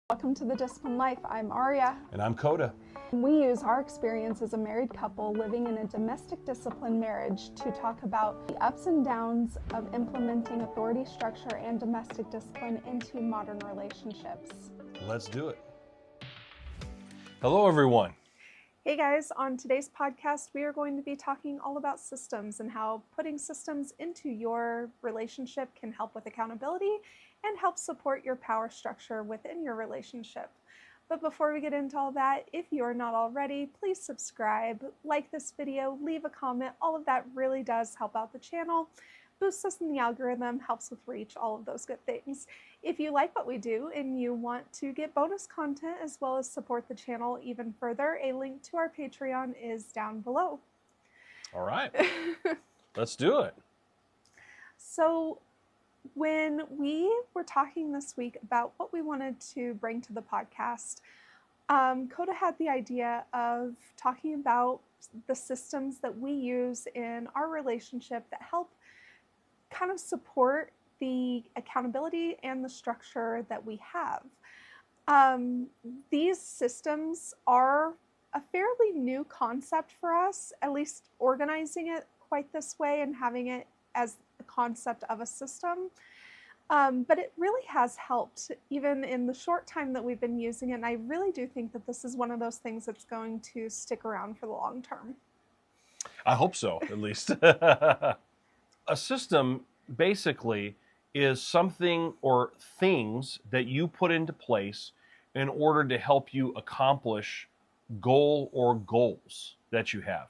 Welcome to The Disciplined Life. I'm Aria. And I'm Kota. We use our experience as a married couple living in a domestic discipline marriage to talk about the ups and downs of implementing authority structure and domestic discipline into modern relationships. Let's do it. Hello, everyone. Hey guys, on today's podcast, we are going to be talking all about systems and how putting systems into your relationship can help with accountability and help support your power structure within your relationship. But before we get into all that, if you are not already, please subscribe, like this video, leave a comment. All of that really does help out the channel, boosts us in the algorithm, helps with reach, all of those good things. If you like what we do and you want to get bonus content as well as support the channel even further, a link to our Patreon is down below. All right, let's do it. So when we were talking this week about what we wanted to bring to the podcast, Kota had the idea of talking about the systems that we use in our relationship that help kind of support the accountability and the structure that we have. These systems are a fairly new concept for us, at least organizing it quite this way and having it as a concept of a system. But it really has helped even in the short time that we've been using it. And I really do think that this is one of those things that's going to stick around for the long term. I hope so, at least. A system basically is something or things that you put into place in order to help you accomplish goal or goals that you have.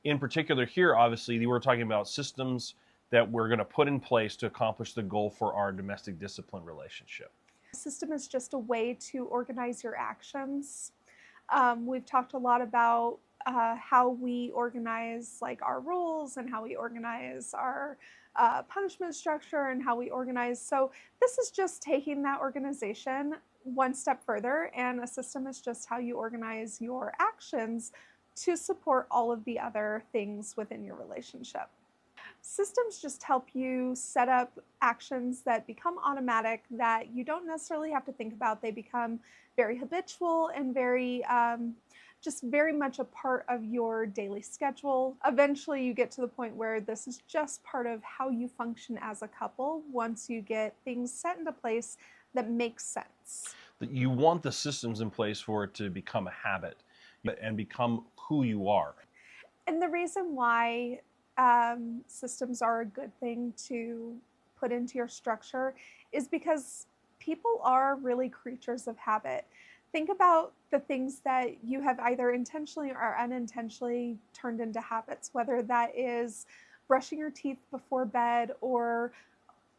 In particular here, obviously, we're talking about systems that we're going to put in place to accomplish the goal for our domestic discipline relationship. A system is just a way to organize your actions. We've talked a lot about how we organize like our rules and how we organize our punishment structure and how we organize. So this is just taking that organization one step further, and a system is just how you organize your actions to support all of the other things within your relationship. Systems just help you set up actions that become automatic, that you don't necessarily have to think about. They become very habitual and just very much a part of your daily schedule. Eventually you get to the point where this is just part of how you function as a couple once you get things set into place that make sense. You want the systems in place for it to become a habit and become who you are. And the reason why systems are a good thing to put into your structure is because people are really creatures of habit. Think about the things that you have either intentionally or unintentionally turned into habits, whether that is brushing your teeth before bed or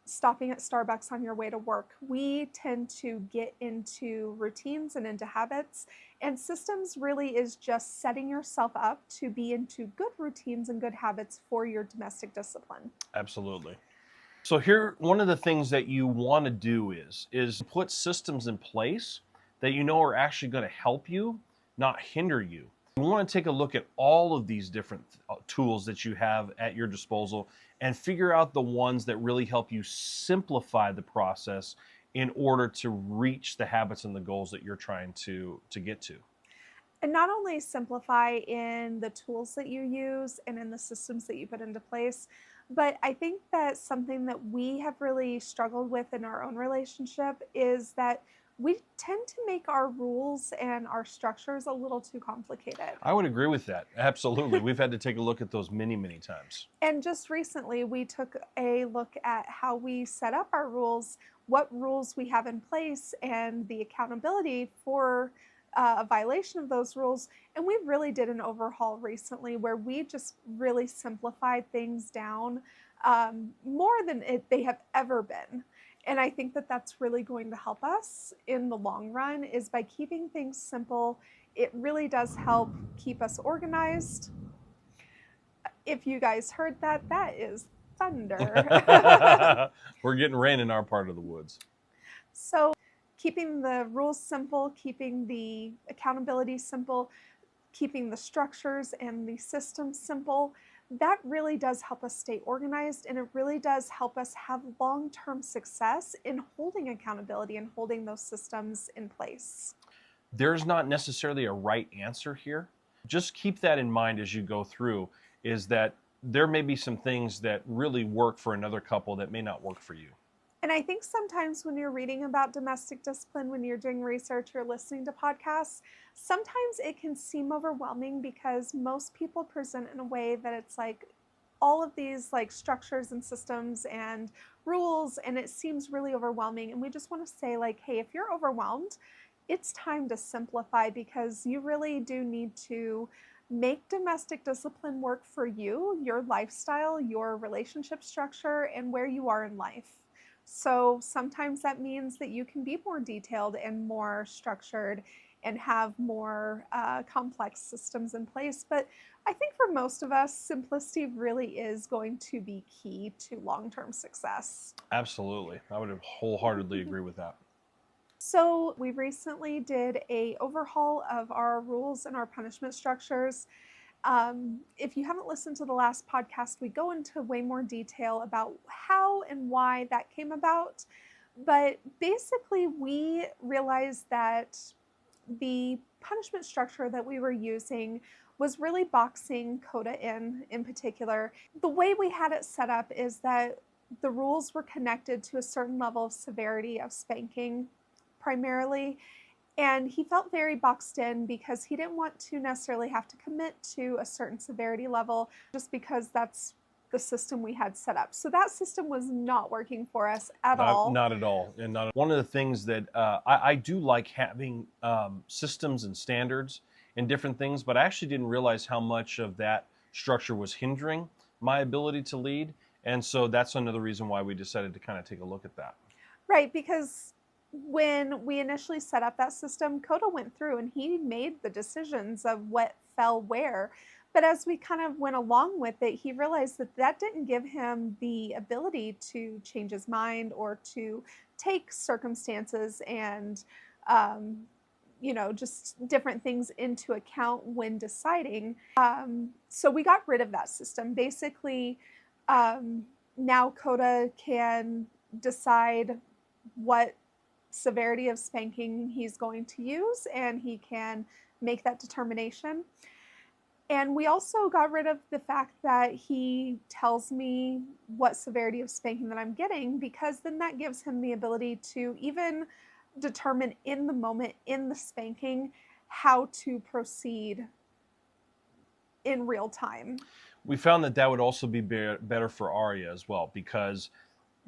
stopping at Starbucks on your way to work. We tend to get into routines and into habits, and systems really is just setting yourself up to be into good routines and good habits for your domestic discipline. Absolutely. So here, one of the things that you want to do is put systems in place that you know are actually going to help you, not hinder you. You want to take a look at all of these different tools that you have at your disposal and figure out the ones that really help you simplify the process in order to reach the habits and the goals that you're trying to get to. And not only simplify in the tools that you use and in the systems that you put into place, but I think that something that we have really struggled with in our own relationship is that we tend to make our rules and our structures a little too complicated. I would agree with that. Absolutely. We've had to take a look at those many, many times. And just recently, we took a look at how we set up our rules, what rules we have in place, and the accountability for a violation of those rules. And we really did an overhaul recently where we just really simplified things down more than they have ever been. And I think that that's really going to help us in the long run, is by keeping things simple. It really does help keep us organized. If you guys heard that, that is thunder. We're getting rain in our part of the woods. So keeping the rules simple, keeping the accountability simple, keeping the structures and the systems simple, that really does help us stay organized, and it really does help us have long-term success in holding accountability and holding those systems in place. There's not necessarily a right answer here. Just keep that in mind as you go through, is that there may be some things that really work for another couple that may not work for you. And I think sometimes when you're reading about domestic discipline, when you're doing research or listening to podcasts, sometimes it can seem overwhelming because most people present in a way that it's like all of these like structures and systems and rules, and it seems really overwhelming. And we just want to say, like, hey, if you're overwhelmed, it's time to simplify, because you really do need to make domestic discipline work for you, your lifestyle, your relationship structure, and where you are in life. So sometimes that means that you can be more detailed and more structured and have more complex systems in place. But I think for most of us, simplicity really is going to be key to long-term success. Absolutely. I would wholeheartedly agree with that. So we recently did a overhaul of our rules and our punishment structures. If you haven't listened to the last podcast, we go into way more detail about how and why that came about. But basically, we realized that the punishment structure that we were using was really boxing Kota in particular. The way we had it set up is that the rules were connected to a certain level of severity of spanking primarily. And he felt very boxed in because he didn't want to necessarily have to commit to a certain severity level just because that's the system we had set up. So that system was not working for us at all. Not at all. And not one of the things that I do like having systems and standards and different things, but I actually didn't realize how much of that structure was hindering my ability to lead. And so that's another reason why we decided to kind of take a look at that. Right, because when we initially set up that system, Kota went through and he made the decisions of what fell where. But as we kind of went along with it, he realized that that didn't give him the ability to change his mind or to take circumstances and, just different things into account when deciding. So we got rid of that system. Basically, now Kota can decide what severity of spanking he's going to use, and he can make that determination. And we also got rid of the fact that he tells me what severity of spanking that I'm getting, because then that gives him the ability to even determine in the moment, in the spanking, how to proceed in real time. We found that that would also be better for Arya as well, because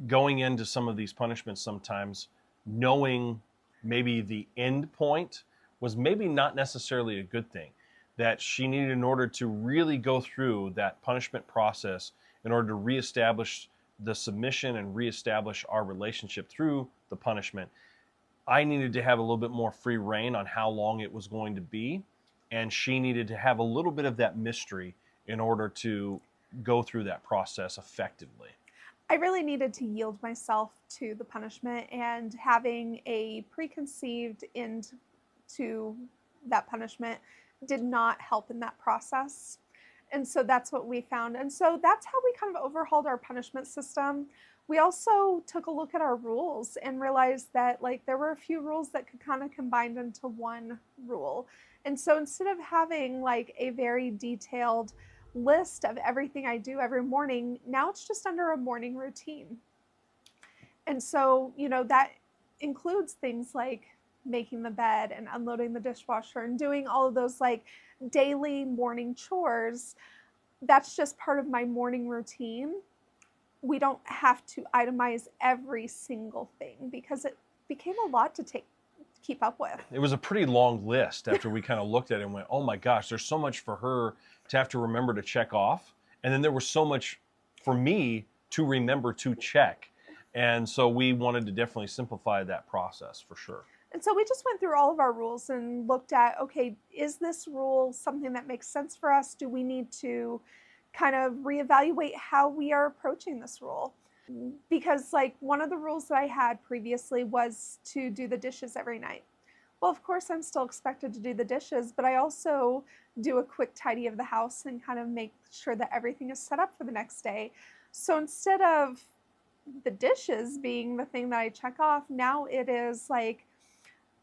going into some of these punishments sometimes, knowing maybe the end point was maybe not necessarily a good thing. That she needed, in order to really go through that punishment process, in order to reestablish the submission and reestablish our relationship through the punishment, I needed to have a little bit more free reign on how long it was going to be. And she needed to have a little bit of that mystery in order to go through that process effectively. I really needed to yield myself to the punishment, and having a preconceived end to that punishment did not help in that process. And so that's what we found. And so that's how we kind of overhauled our punishment system. We also took a look at our rules and realized that like there were a few rules that could kind of combine into one rule. And so instead of having like a very detailed list of everything I do every morning, now it's just under a morning routine. And so, that includes things like making the bed and unloading the dishwasher and doing all of those like daily morning chores. That's just part of my morning routine. We don't have to itemize every single thing because it became a lot to keep up with. It was a pretty long list after we kind of looked at it and went, oh my gosh, there's so much for her to have to remember to check off. And then there was so much for me to remember to check. And so we wanted to definitely simplify that process for sure. And so we just went through all of our rules and looked at, okay, is this rule something that makes sense for us? Do we need to kind of reevaluate how we are approaching this rule? Because like one of the rules that I had previously was to do the dishes every night. Well, of course, I'm still expected to do the dishes, but I also do a quick tidy of the house and kind of make sure that everything is set up for the next day. So instead of the dishes being the thing that I check off, now it is like,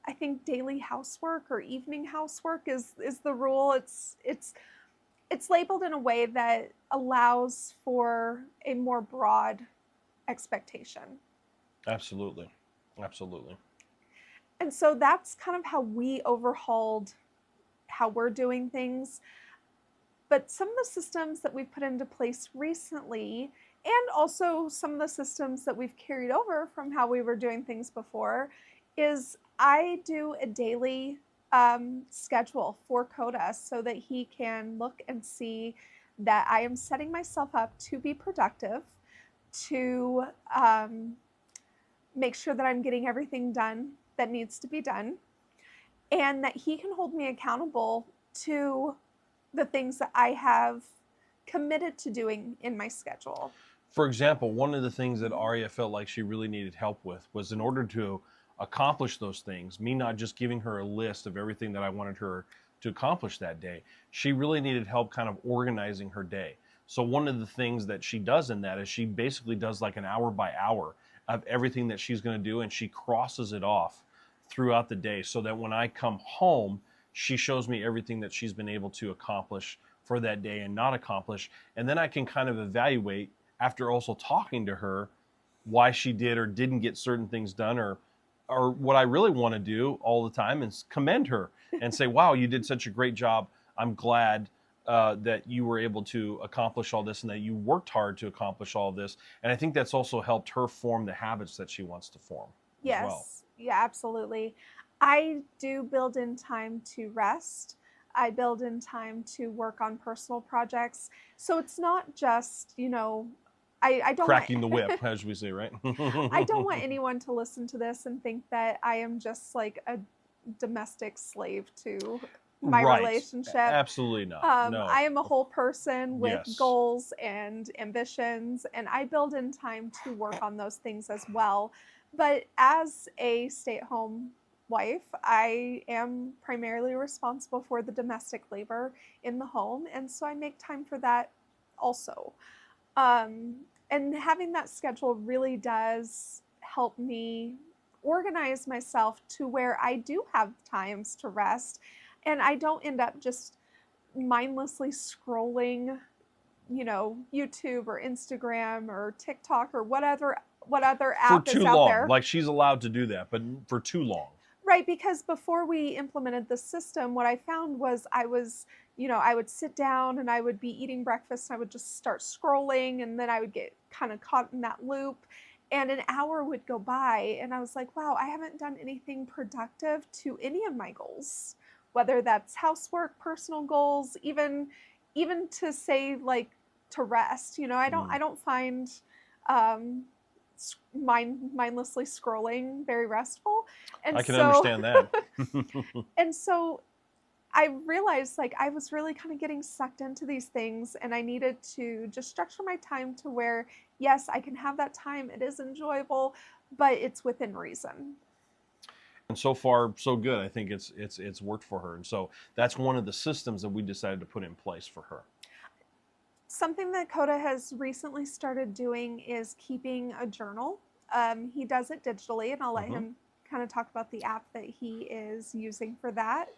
I think daily housework or evening housework is the rule. It's labeled in a way that allows for a more broad expectation. Absolutely. Absolutely. And so that's kind of how we overhauled how we're doing things. But some of the systems that we've put into place recently, and also some of the systems that we've carried over from how we were doing things before, is I do a daily schedule for Kota so that he can look and see that I am setting myself up to be productive, to make sure that I'm getting everything done that needs to be done, and that he can hold me accountable to the things that I have committed to doing in my schedule. For example, one of the things that Arya felt like she really needed help with was, in order to accomplish those things, me not just giving her a list of everything that I wanted her to accomplish that day, she really needed help kind of organizing her day. So one of the things that she does in that is she basically does like an hour by hour of everything that she's going to do, and she crosses it off throughout the day, so that when I come home, she shows me everything that she's been able to accomplish for that day and not accomplish. And then I can kind of evaluate, after also talking to her, why she did or didn't get certain things done, or what I really want to do all the time is commend her and say, wow, you did such a great job. I'm glad that you were able to accomplish all this and that you worked hard to accomplish all of this. And I think that's also helped her form the habits that she wants to form as well. Yes, yeah, absolutely. I do build in time to rest. I build in time to work on personal projects. So it's not just, I don't Cracking the want whip, as we say, right? I don't want anyone to listen to this and think that I am just like a domestic slave to my Right. relationship. Absolutely not. No. I am a whole person with Yes. goals and ambitions, and I build in time to work on those things as well. But as a stay-at-home wife, I am primarily responsible for the domestic labor in the home, and so I make time for that also. Um, and having that schedule really does help me organize myself to where I do have times to rest, and I don't end up just mindlessly scrolling, YouTube or Instagram or TikTok or what other For app too is out long. there. Like, she's allowed to do that, but for too long. Right, because before we implemented the system, what I found was I would sit down and I would be eating breakfast and I would just start scrolling, and then I would get kind of caught in that loop, and an hour would go by and I was like, wow, I haven't done anything productive to any of my goals, whether that's housework, personal goals, even to say like to rest. I don't find um, mindlessly scrolling very restful. And I can so, understand that. and so I realized like I was really kind of getting sucked into these things, and I needed to just structure my time to where, yes, I can have that time. It is enjoyable, but it's within reason. And so far, so good. I think it's worked for her. And so that's one of the systems that we decided to put in place for her. Something that Kota has recently started doing is keeping a journal. He does it digitally, and I'll let him kind of talk about the app that he is using for that.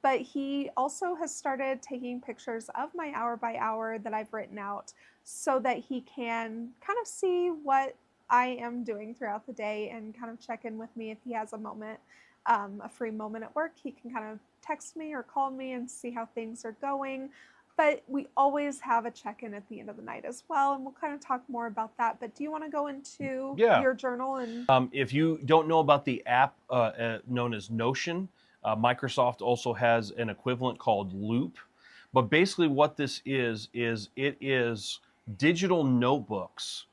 But he also has started taking pictures of my hour by hour that I've written out so that he can kind of see what I am doing throughout the day and kind of check in with me if he has a moment, a free moment at work. He can kind of text me or call me and see how things are going. But we always have a check-in at the end of the night as well, and we'll kind of talk more about that. But do you want to go into your journal? And if you don't know about the app known as Notion, Microsoft also has an equivalent called Loop. But basically what this is it is digital notebooks.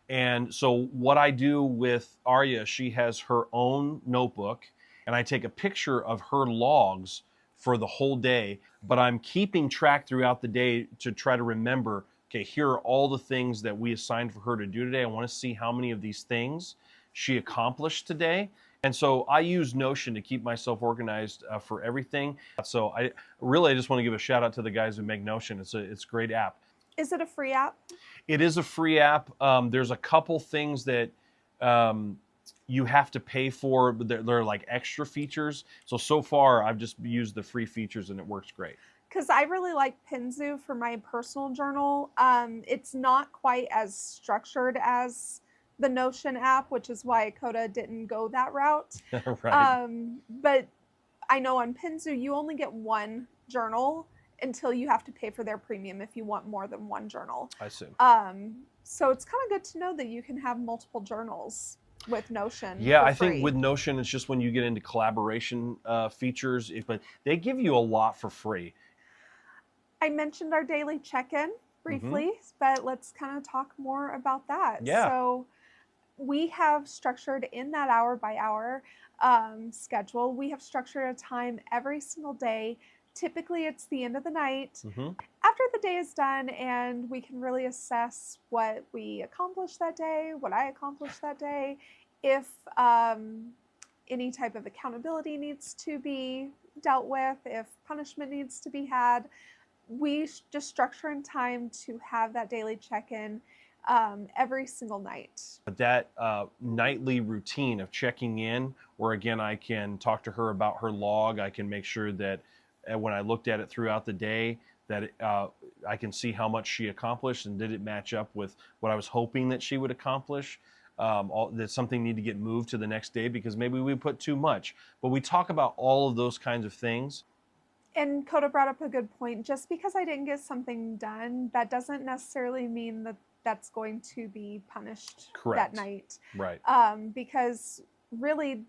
And so what I do with Arya, she has her own notebook, and I take a picture of her logs for the whole day, but I'm keeping track throughout the day to try to remember, okay, here are all the things that we assigned for her to do today. I want to see how many of these things she accomplished today. And so I use Notion to keep myself organized for everything. So I just want to give a shout out to the guys who make Notion. It's a great app. Is it a free app? It is a free app. There's a couple things that um, you have to pay for, but they're like extra features. So far, I've just used the free features and it works great. Because I really like Pinzu for my personal journal. It's not quite as structured as the Notion app, which is why Kota didn't go that route. Right. But I know on Pinzu, you only get one journal until you have to pay for their premium if you want more than one journal. I see. So it's kind of good to know that you can have multiple journals with Notion. Yeah, for I free. think with Notion, it's just when you get into collaboration features, but they give you a lot for free. I mentioned our daily check-in briefly, but let's kind of talk more about that. Yeah. So we have structured in that hour by hour schedule, we have structured a time every single day. Typically, it's the end of the night after the day is done, and we can really assess what we accomplished that day, what I accomplished that day, if any type of accountability needs to be dealt with, if punishment needs to be had. We just structure in time to have that daily check-in every single night. But that nightly routine of checking in, where again, I can talk to her about her log. I can make sure that when I looked at it throughout the day, that I can see how much she accomplished and did it match up with what I was hoping that she would accomplish. That something need to get moved to the next day because maybe we put too much. But we talk about all of those kinds of things. And Kota brought up a good point. Just because I didn't get something done, that doesn't necessarily mean that that's going to be punished Correct. that night. Right. Because really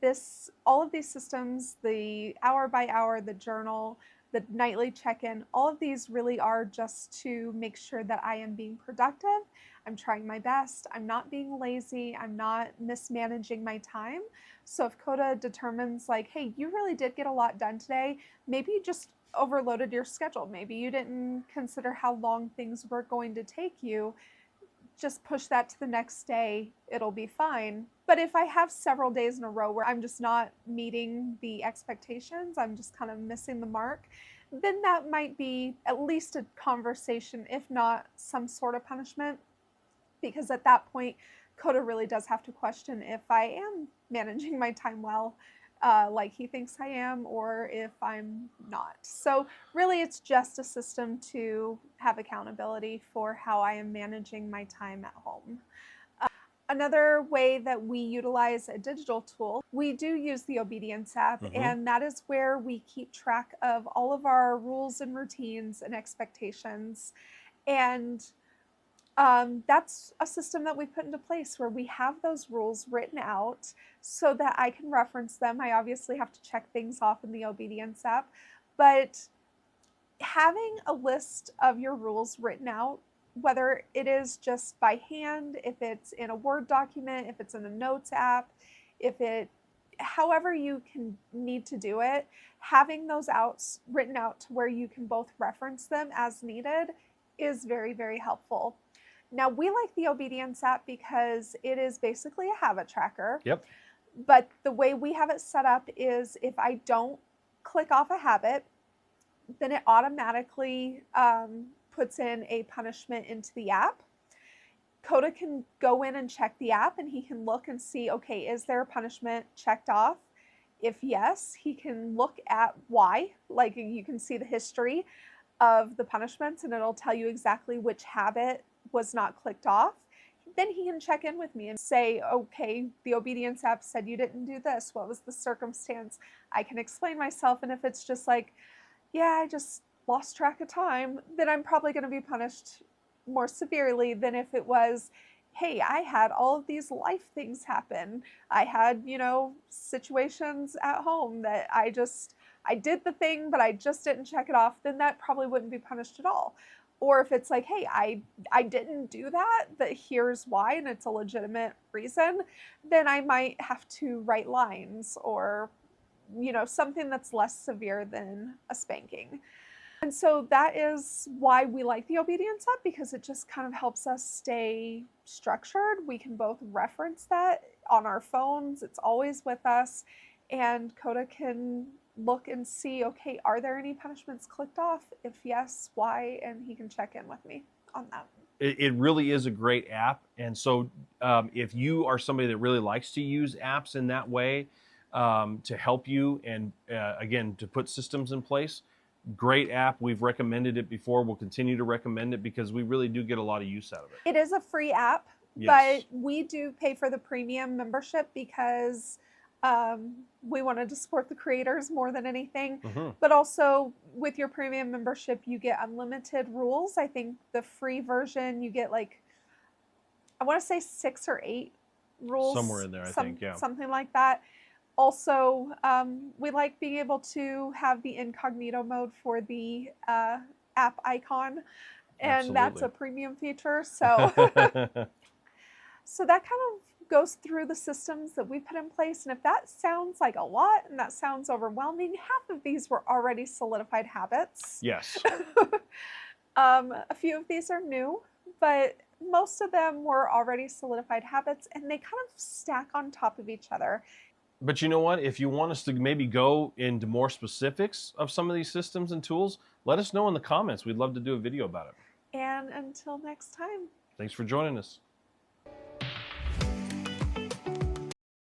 all of these systems, the hour by hour, the journal, the nightly check-in, all of these really are just to make sure that I am being productive. I'm trying my best. I'm not being lazy. I'm not mismanaging my time. So if Kota determines like, hey, you really did get a lot done today, maybe you just overloaded your schedule. Maybe you didn't consider how long things were going to take you. Just push that to the next day. It'll be fine. But if I have several days in a row where I'm just not meeting the expectations, I'm just kind of missing the mark, then that might be at least a conversation, if not some sort of punishment. Because at that point, Kota really does have to question if I am managing my time well, like he thinks I am, or if I'm not. So really, it's just a system to have accountability for how I am managing my time at home. Another way that we utilize a digital tool, we do use the Obedience app, and that is where we keep track of all of our rules and routines and expectations. And that's a system that we put into place where we have those rules written out so that I can reference them. I obviously have to check things off in the Obedience app, but having a list of your rules written out, whether it is just by hand, if it's in a Word document, if it's in a notes app, however you can need to do it, having those written out to where you can both reference them as needed is very, very helpful. Now, we like the Obedience app because it is basically a habit tracker. Yep. But the way we have it set up is if I don't click off a habit, then it automatically puts in a punishment into the app. Kota can go in and check the app and he can look and see, okay, is there a punishment checked off? If yes, he can look at why. Like you can see the history of the punishments and it'll tell you exactly which habit was not clicked off. Then he can check in with me and say, okay, the Obedience app said you didn't do this. What was the circumstance? I can explain myself. And if it's just like, yeah, I just lost track of time, then I'm probably going to be punished more severely than if it was, hey, I had all of these life things happen. I had, situations at home that I did the thing, but I just didn't check it off, then that probably wouldn't be punished at all. Or if it's like, hey, I didn't do that, but here's why, and it's a legitimate reason, then I might have to write lines or, something that's less severe than a spanking. And so that is why we like the Obedience app, because it just kind of helps us stay structured. We can both reference that on our phones. It's always with us. And Kota can look and see, okay, are there any punishments clicked off? If yes, why? And he can check in with me on that. It really is a great app. And so if you are somebody that really likes to use apps in that way to help you and again, to put systems in place, great app. We've recommended it before. We'll continue to recommend it because we really do get a lot of use out of it. It is a free app, Yes. but we do pay for the premium membership because we wanted to support the creators more than anything. But also with your premium membership, you get unlimited rules. I think the free version, you get like, I want to say 6 or 8 rules. Somewhere in there, I think, yeah. Something like that. Also, we like being able to have the incognito mode for the app icon, and Absolutely. that's a premium feature. So, so that kind of goes through the systems that we put in place. And if that sounds like a lot and that sounds overwhelming, half of these were already solidified habits. Yes. A few of these are new, but most of them were already solidified habits, and they kind of stack on top of each other. But you know what? If you want us to maybe go into more specifics of some of these systems and tools, let us know in the comments. We'd love to do a video about it. And until next time. Thanks for joining us.